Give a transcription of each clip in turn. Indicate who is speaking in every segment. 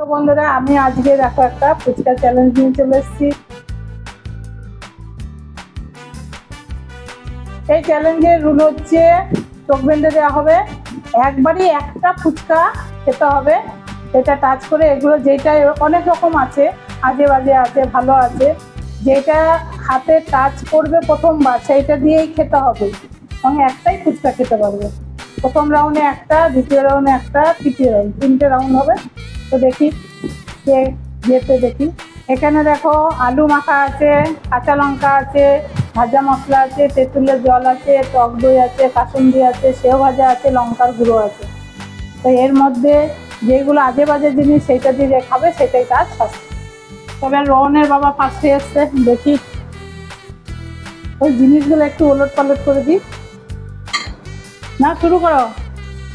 Speaker 1: তো বন্ধুরা, আমি আজকে দেখো একটা ফুচকা চ্যালেঞ্জ নিয়ে চলে এসেছি। এই চ্যালেঞ্জের রুল হচ্ছে চোখ বেঁধে দেওয়া হবে, একবারই একটা ফুচকা খেতে হবে। সেটা টাচ করে, এগুলো যেটা অনেক রকম আছে, আজে বাজে আছে, ভালো আছে, যেটা হাতে টাচ করবে প্রথমবার সেইটা দিয়েই খেতে হবে এবং একটাই ফুচকা খেতে পারবে। প্রথম রাউন্ডে একটা, দ্বিতীয় রাউন্ডে একটা, তৃতীয় রাউন্ড, 3টে রাউন্ড হবে। তো দেখি কে যেতে। দেখি এখানে দেখো আলু মাখা আছে, কাঁচা লঙ্কা আছে, ভাজা মশলা আছে, তেঁতুলের জল আছে, টক দই আছে, কাসুন্দি আছে, সেও ভাজা আছে, লঙ্কার গুঁড়ো আছে। তো এর মধ্যে যেগুলো আজে বাজে জিনিস সেইটা দিয়ে যে খাবে সেটাই তার শাস্তি। তবে রোহনের বাবা ফার্স্টে এসছে, দেখি ওই জিনিসগুলো একটু ওলট পালট করে দিই। না, শুরু করো।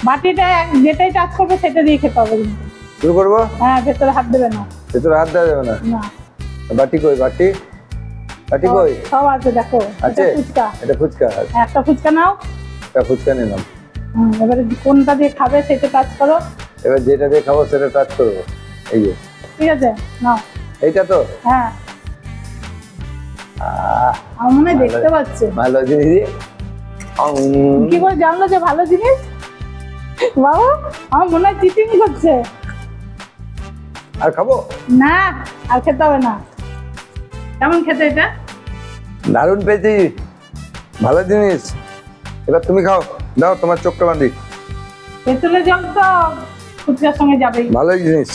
Speaker 1: বাটিটা যেটাই টাচ করবে সেটা দিয়ে খেতে হবে।
Speaker 2: শুরু করবো?
Speaker 1: হ্যাঁ, ভেতরে হাত দেবে না।
Speaker 2: ভেতরে হাত দেওয়া যাবে না?
Speaker 1: না।
Speaker 2: বাটি কই? বাটি বাটি কই?
Speaker 1: সব আছে, দেখো।
Speaker 2: আছে
Speaker 1: ফুচকা,
Speaker 2: এটা ফুচকা।
Speaker 1: একটা ফুচকা নাও।
Speaker 2: একটা ফুচকা নিলাম।
Speaker 1: এবারে কোনটা দিয়ে খাবে সেটা টাচ করো।
Speaker 2: এবার যেটা দিয়ে খাবো সেটা টাচ করবো। এই যে,
Speaker 1: ঠিক আছে, নাও।
Speaker 2: এইটা তো?
Speaker 1: হ্যাঁ, আমার মনে হয় দেখতে পাচ্ছে।
Speaker 2: ভালো জিনিস।
Speaker 1: কি করে জানলো যে ভালো জিনিস? বাবু, আমার মনে হয় চিটিং করছে।
Speaker 2: আর খাবো
Speaker 1: না, আর খেতে হবে না। কেমন খেতে এটা?
Speaker 2: দারুণ পেয়েছি, ভালো জিনিস। এবার তুমি খাও, দাও তোমার চোখটা বাঁধি।
Speaker 1: তেঁতুলের জল তো ফুচকার সঙ্গে যাবেই।
Speaker 2: ভালো জিনিস।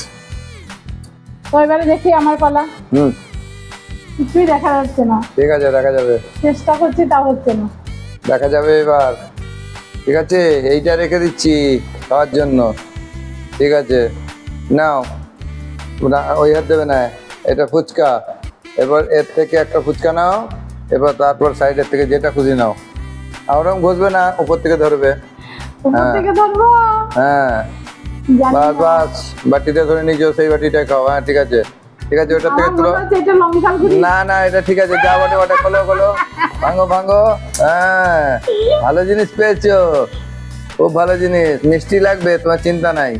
Speaker 1: তো এবারে দেখি আমার পালা। কিছুই দেখা যাচ্ছে না।
Speaker 2: ঠিক আছে, দেখা যাবে।
Speaker 1: চেষ্টা করছি, তা হচ্ছে না।
Speaker 2: দেখা যাবে এবার। ঠিক আছে, এইটা রেখে দিচ্ছি খাওয়ার জন্য। ঠিক আছে, নাও। ওই হাত দেবে না, এটা ফুচকা। এবার এর থেকে একটা ফুচকা নাও। এবার তারপর সাইডের থেকে যেটা খুশি নাও। ওরকম ঘষবে না, উপর থেকে ধরবে।
Speaker 1: উপর থেকে ধরবো?
Speaker 2: হ্যাঁ, বাস বাস। বাটিটা ধরে নিয়েছো, সেই বাটিটা খাও। হ্যাঁ, ঠিক আছে, ঠিক আছে। ওটা থেকে তুলো। না না, এটা ঠিক আছে। যা বটে ওটা খোলো খোলো, ভাঙো ভাঙো। হ্যাঁ, ভালো জিনিস পেয়েছো, খুব ভালো জিনিস। মিষ্টি লাগবে, তোমার চিন্তা নাই।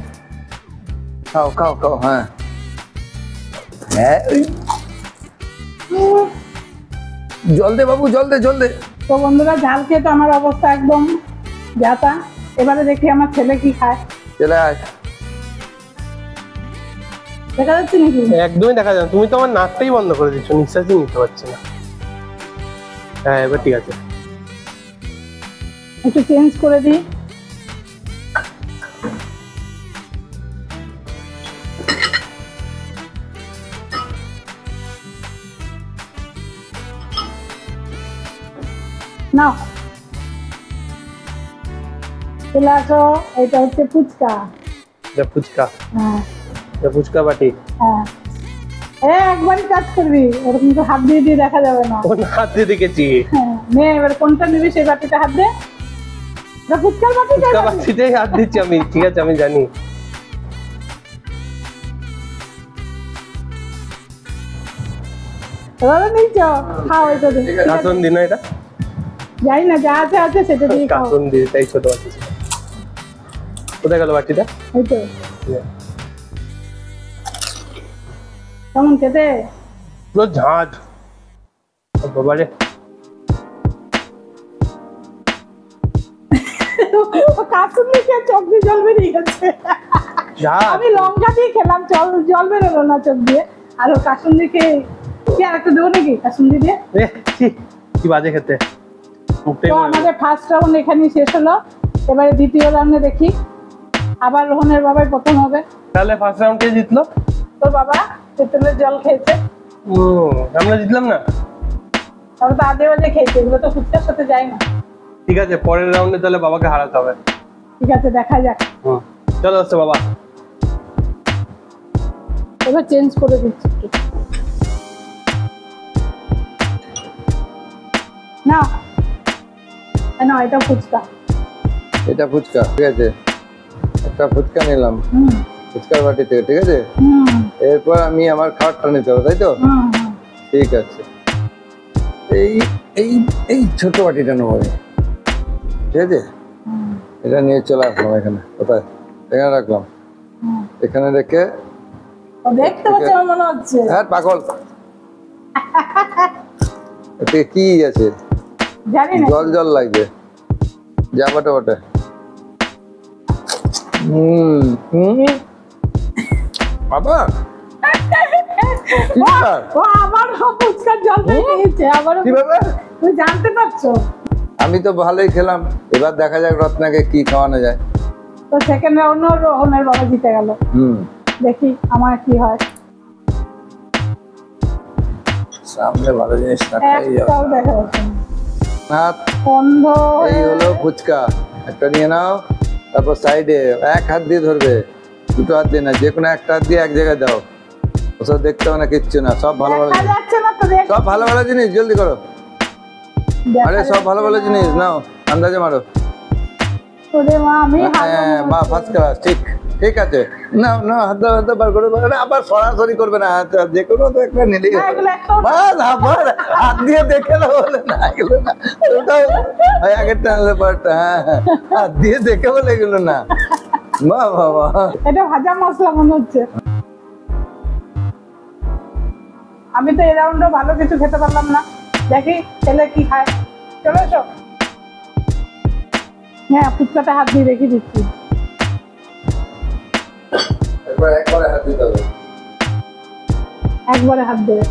Speaker 2: খাও খাও খাও। হ্যাঁ হ্যাঁ, জল দে বাবু, জল দে, জল দে।
Speaker 1: তো বন্ধুরা, ঝাল খেয়ে তো আমার অবস্থা একদম যাতা। এবারে দেখি আমার ছেলে কি খায়।
Speaker 2: চলে আয়।
Speaker 1: দেখা যাচ্ছে নাকি?
Speaker 3: একদমই দেখা যায় না। তুমি তো আমার নাকটাই বন্ধ করে দিচ্ছ, নিঃশ্বাসই নিতে পারছি না। হ্যাঁ, এবার ঠিক আছে।
Speaker 1: একটু চেঞ্জ করে দিই। নাও, চলে আসো। এটা হচ্ছে ফুচকা।
Speaker 3: এটা ফুচকা?
Speaker 1: হ্যাঁ,
Speaker 3: এটা ফুচকা বাটি।
Speaker 1: হ্যাঁ, একবারই কাজ করবি, ওরকম তো হাত দিয়ে দিয়ে দেখা যাবে না।
Speaker 3: কোন হাত দিয়ে দেখেছি?
Speaker 1: হ্যাঁ, নে এবার কোনটা নিবি সেই বাটিতে হাত দে। ফুচকার বাটি,
Speaker 3: ফুচকা বাটিতেই হাত দিচ্ছি আমি। ঠিক আছে, আমি জানি।
Speaker 1: এবারে নিচ্ছ, খাও। এটা
Speaker 3: কাসুন্দি না? এটা
Speaker 1: জানি না, যা আছে আছে সেটা দিয়ে খাও।
Speaker 3: কাসুন্দি, তাই ছোট বাটি। কোথায় গেল বাটিটা?
Speaker 1: এই তো। কেমন খেতে?
Speaker 3: পুরো ঝাঁঝ। বাবারে,
Speaker 1: কাসুন্দি খেয়ে চোখ দিয়ে জল বেরিয়ে গেছে। আমি লঙ্কা দিয়ে খেলাম, জল বেরোলো না চোখ দিয়ে। আর ও কাসুন্দি খেয়ে, কি আর একটু দেবো নাকি কাসুন্দি দিয়ে?
Speaker 3: কি বাজে খেতে।
Speaker 1: তো আমাদের ফার্স্ট রাউন্ড এখানেই শেষ হলো। এবারে দ্বিতীয় রাউন্ডে দেখি। আবার রোহনের বাবাই প্রথম হবে।
Speaker 3: তাহলে ফার্স্ট রাউন্ড কে জিতলো?
Speaker 1: তোর বাবা তেঁতুলের জল খেয়েছে।
Speaker 3: আমরা জিতলাম না?
Speaker 1: তবে তো আজে বাজে খেয়েছে, এগুলো তো ফুচকার সাথে যায় না।
Speaker 3: ঠিক আছে, পরের রাউন্ডে তাহলে বাবাকে হারাতে হবে।
Speaker 1: ঠিক আছে, দেখা যাক।
Speaker 3: চলো আসছে বাবা।
Speaker 1: এবার চেঞ্জ করে দিচ্ছি একটু। না না, এটা ফুচকা।
Speaker 2: এটা ফুচকা, ঠিক আছে। একটা ফুচকা নিলাম ফুচকার বাটি থেকে। ঠিক আছে, এরপর আমি আমার খাবারটা নিতে হবে, তাই তো? ঠিক আছে, এই এই এই ছোট বাটিটা নেবো। ঠিক আছে, এটা নিয়ে চলে আসলাম এখানে। কোথায়? এখানে রাখলাম। এখানে রেখে
Speaker 1: দেখতে পাচ্ছি আমার মনে হচ্ছে।
Speaker 2: হ্যাঁ পাগল, এতে কি আছে?
Speaker 1: জানি না।
Speaker 2: জল জল লাগবে, যা বটে বটে। বাবা
Speaker 1: ও আবার ফুচকার জলটাই খেয়েছে আবার।
Speaker 2: কি ব্যাপার?
Speaker 1: তুমি জানতে পারছো?
Speaker 2: আমি তো ভালোই খেলাম, এবার দেখা যাক রত্নাকে কি খাওয়ানো যায়।
Speaker 1: তো সেকেন্ড রাউন্ড রোহনের বাবা জিতে গেল। দেখি আমার কি হয়।
Speaker 2: সামনে ভালো জিনিস না খাই
Speaker 1: একটাও দেখা যাচ্ছে না।
Speaker 2: হাত
Speaker 1: বন্ধ
Speaker 2: এই হলো ফুচকা, একটা নিয়ে নাও, তারপর সাইডে এক হাত দিয়ে ধরবে, দুটো হাত দিয়ে না, যে কোনো একটা হাত দিয়ে এক জায়গায় দাও। ওসব দেখতে হবে না, কিচ্ছু না, সব ভালো ভালো
Speaker 1: দেখা যাচ্ছে না তো, দেখ।
Speaker 2: সব ভালো ভালো জিনিস, জলদি করো। আরে সব ভালো ভালো জিনিস নাও, আন্দাজে মারো।
Speaker 1: ওরে মা, আমি
Speaker 2: হ্যাঁ মা ফার্স্ট ক্লাস, ঠিক ঠিক আছে। না না হাত দাও, হাত দাও, বার করে বার করে। আবার সরাসরি করবে না, যে কোনো তো একটা নিলেই হবে।
Speaker 1: এগুলো একটাও
Speaker 2: বাস আবার হাত দিয়ে দেখে না বলে না, এগুলো না, ওটাও ওই আগেরটা হলে পারটা। হ্যাঁ হ্যাঁ, হাত দিয়ে দেখে বলে এগুলো না। বাহ বাবা,
Speaker 1: এটা ভাজা মশলা মনে হচ্ছে। আমি তো এই রাউন্ডে ভালো কিছু খেতে পারলাম না, দেখি ছেলে কি খায়। চলো এসো। হ্যাঁ ফুচকাটা হাত দিয়ে রেখে দিচ্ছি।
Speaker 2: একবার একবারে হাত দিতে হবে।
Speaker 1: একবারে হাত দেবে।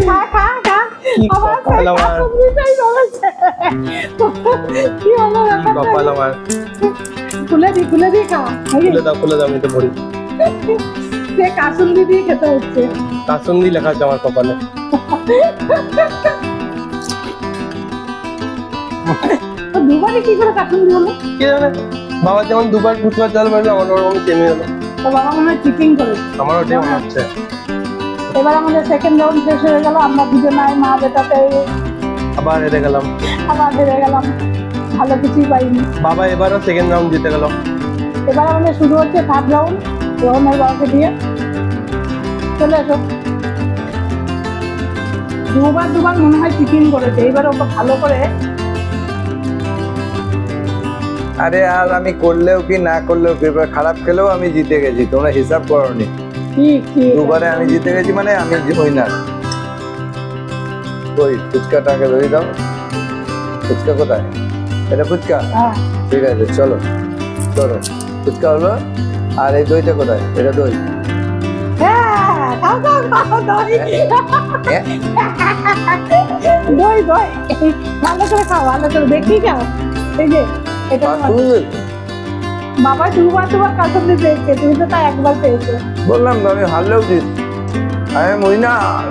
Speaker 1: খা খা খা।
Speaker 3: কি
Speaker 1: আবার
Speaker 3: কপাল আমার।
Speaker 1: কাসুন্দিটাই বলেছে। কি হলো ব্যাপারটা?
Speaker 3: কপাল আমার।
Speaker 1: খুলে দি খা।
Speaker 3: খুলে দাও, আমি তো ভরি।
Speaker 1: সে কাসুন্দি দিয়ে খেতে হচ্ছে।
Speaker 3: কাসুন্দি লেখা আছে আমার কপালে।
Speaker 1: তো দুবারই কি করে কাসুন্দি হলো?
Speaker 3: কে জানে, বাবা যেমন দুবার ফুচকার চাল মারলো, আমার ওরকম সেমই হলো।
Speaker 1: তো বাবা মনে হয় চিটিং করেছে।
Speaker 3: আমার ওটাই মনে হচ্ছে।
Speaker 1: এবার আমাদের সেকেন্ড রাউন্ড শেষ হয়ে গেল, আমরা দুজনাই মা বেটাতে
Speaker 3: আবার হেরে গেলাম।
Speaker 1: আবার হেরে গেলাম, ভালো কিছুই পাইনি।
Speaker 3: বাবা এবারও সেকেন্ড রাউন্ড জিতে গেল।
Speaker 1: এবার আমাদের শুরু হচ্ছে থার্ড রাউন্ড, রোহনের বাবাকে দিয়ে। চলে এসো। দুবার মনে হয় চিটিং করেছে, এবার ওকে ভালো করে।
Speaker 2: আরে আর আমি করলেও কি না করলেও কি, এবার খারাপ খেলেও আমি জিতে গেছি, তোমরা হিসাব করোনি।
Speaker 1: ঠিক
Speaker 2: দুবারে আমি জিতে গেছি মানে আমি উইনার। কই ফুচকাটাকে ধরে দাও। ফুচকা কোথায়? এটা ফুচকা?
Speaker 1: হ্যাঁ
Speaker 2: ঠিক আছে চলো চলো, ফুচকা হলো। আর এই দইটা কোথায়? এটা দই।
Speaker 1: হ্যাঁ, খাও, দই।
Speaker 2: হ্যাঁ?
Speaker 1: দই ভালো করে খাও, ভালো করে দেখি খাও। এই যে এটা
Speaker 2: বাসুল।
Speaker 1: বাবা দুবার কাসুন্দি পেয়েছে, তুমি তো তা একবার পেয়েছো।
Speaker 2: বললাম তো আমি হারলেও জিত, আমি উইনার।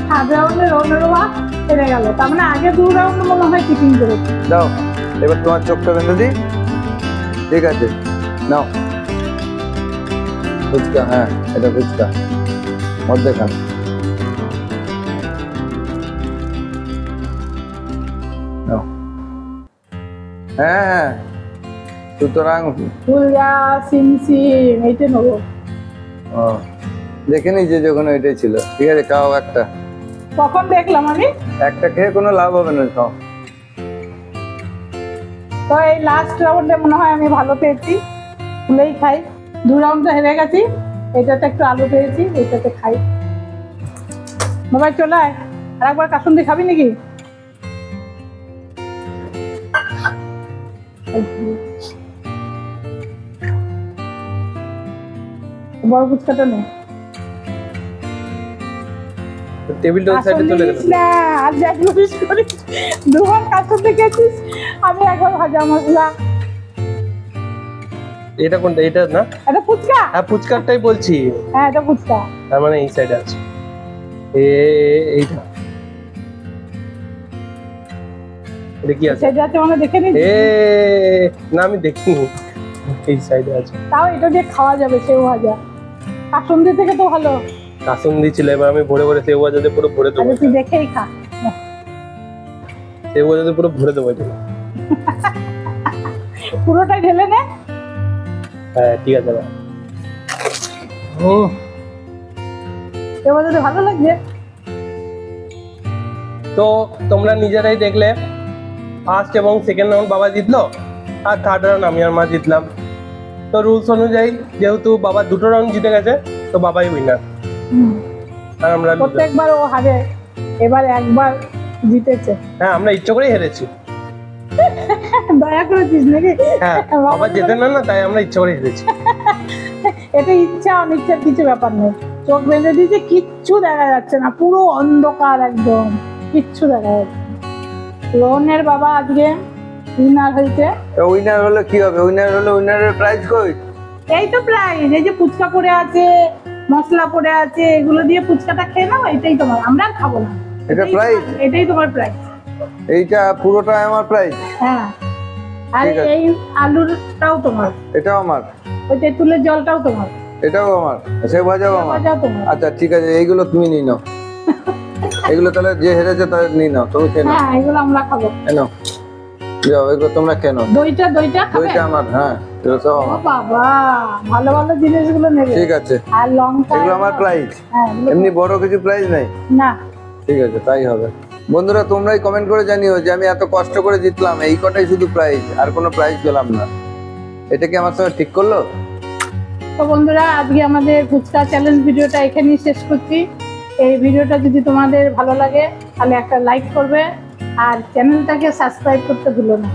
Speaker 1: থার্ড রাউন্ডে রোহনের বাবা হেরে গেল, তার মানে আগে 2 রাউন্ড মনে হয় চিটিং করেছে।
Speaker 2: দাও এবার তোমার চোখটা বেঁধে দিই। ঠিক আছে নাও ফুচকা। হ্যাঁ এটা ফুচকা, মধ্যে খান। নাও। হ্যাঁ হ্যাঁ, সুতরাং
Speaker 1: ফুলজা সিমসিম এইটা নেবো।
Speaker 2: ও দেখে নিয়েছি যখন ওইটাই ছিল। ঠিক আছে খাও একটা।
Speaker 1: কখন দেখলাম আমি?
Speaker 2: একটা খেয়ে কোনো লাভ হবে না, খাও।
Speaker 1: তো এই লাস্ট রাউন্ডে মনে হয় আমি ভালো পেয়েছি, ফুলেই খাই। 2 রাউন্ডে হেরে গেছি, এটাতে একটু আলু পেয়েছি, এটাতে খাই। বাবাই চলে আয়, আর একবার কাসুন্দি খাবি নাকি? বড় ফুচকাটা নে।
Speaker 3: টেবিলটা সাইডে চলে গেল।
Speaker 1: না আর যা জিনিস করিস, 2বার কাসুন্দি খেয়েছিস, আমি একবার ভাজা মশলা।
Speaker 3: এটা কোনটা? এটা না,
Speaker 1: এটা ফুচকা।
Speaker 3: হ্যাঁ ফুচকারটাই বলছি।
Speaker 1: হ্যাঁ এটা ফুচকা।
Speaker 3: তার মানে এই সাইডে আছে। এইটা এটা কি আছে?
Speaker 1: সেটা আছে মানে দেখে নিচ্ছি।
Speaker 3: না আমি দেখিনি, এই সাইডে আছে।
Speaker 1: তাও এটা দিয়ে খাওয়া যাবে, সেও ভাজা। কাসুন্দি থেকে তো ভালো।
Speaker 3: কাসুন্দি ছিল, এবার আমি ভরে ভরে সেও ভাজাতে পুরো ভরে দেবো।
Speaker 1: তুই দেখেই খা।
Speaker 3: সেও ভাজাতে পুরো ভরে দেবো এটা।
Speaker 1: পুরোটাই ঢেলে নে।
Speaker 3: হ্যাঁ ঠিক আছে।
Speaker 1: এবার যদি ভালো লাগছে।
Speaker 3: তো তোমরা নিজেরাই দেখলে, ফার্স্ট এবং সেকেন্ড রাউন্ড বাবা জিতলো, আর থার্ড রাউন্ড আমি আর মা জিতলাম। তো রুলস অনুযায়ী যেহেতু বাবা দুটো রাউন্ড জিতে গেছে তো বাবাই উইনার, আর আমরা loser।
Speaker 1: প্রত্যেকবার ও হারে, এবার একবার জিতেছে।
Speaker 3: হ্যাঁ আমরা ইচ্ছে করেই হেরেছি।
Speaker 1: দয়া করেছিস নাকি?
Speaker 3: হ্যাঁ বাবা জেতে না, তাই আমরা ইচ্ছে করে হেরেছি।
Speaker 1: এটা ইচ্ছা অনিচ্ছার কিছু ব্যাপার নেই। চোখ বেঁধে দিয়েছে, কিচ্ছু দেখা যাচ্ছে না, পুরো অন্ধকার একদম, কিচ্ছু দেখা যাচ্ছে না। রোহনের বাবা আজকে উইনার হয়েছে।
Speaker 2: উইনার হলে কি হবে? উইনার হলে উইনারের প্রাইজ কই?
Speaker 1: এই তো প্রাইজ, এই যে ফুচকা পড়ে আছে, মশলা পড়ে আছে, এগুলো দিয়ে ফুচকাটা খেয়ে নাও, এটাই তোমার। আমরা আর খাবো না।
Speaker 2: এটা প্রাইজ?
Speaker 1: এটাই তোমার প্রাইজ।
Speaker 2: এইটা পুরোটা আমার প্রাইজ?
Speaker 1: হ্যাঁ। আর
Speaker 2: ঠিক আছে।
Speaker 1: এই আলুরটাও তোমার,
Speaker 2: এটাও আমার,
Speaker 1: ওই তেঁতুলের জলটাও তোমার,
Speaker 2: এটাও আমার, সে ভাজাও আমার।
Speaker 1: ভাজাও তোমার।
Speaker 2: আচ্ছা ঠিক আছে, এইগুলো তুমি নিয়ে নাও। এগুলো তাহলে যে হেরেছে তাহলে নিয়ে নাও, তুমি খেয়ে নাও।
Speaker 1: হ্যাঁ এগুলো আমরা খাবো।
Speaker 2: নাও যাও, এগুলো তোমরা খেয়ে নাও।
Speaker 1: দইটা খাবে?
Speaker 2: দইটা আমার, হ্যাঁ এগুলো সব
Speaker 1: ও
Speaker 2: আমার।
Speaker 1: বাবা, ভালো ভালো জিনিসগুলো নেবে।
Speaker 2: ঠিক আছে,
Speaker 1: আর লঙ্কা
Speaker 2: এগুলো আমার প্রাইজ।
Speaker 1: হ্যাঁ এগুলো
Speaker 2: এমনি বড় কিছু প্রাইজ নাই।
Speaker 1: না।
Speaker 2: ঠিক আছে, তাই হবে। বন্ধুরা তোমরাই কমেন্ট করে জানিও যে আমি এত কষ্ট করে জিতলাম, এই কটাই শুধু প্রাইজ, আর কোনো প্রাইজ পেলাম না। এটা কি আমার সঙ্গে ঠিক করলো?
Speaker 1: তো বন্ধুরা আজকে আমাদের ফুচকা চ্যালেঞ্জ ভিডিওটা এখানেই শেষ করছি। এই ভিডিওটা যদি তোমাদের ভালো লাগে তাহলে একটা লাইক করবে, আর চ্যানেলটাকে সাবস্ক্রাইব করতে ভুলো না।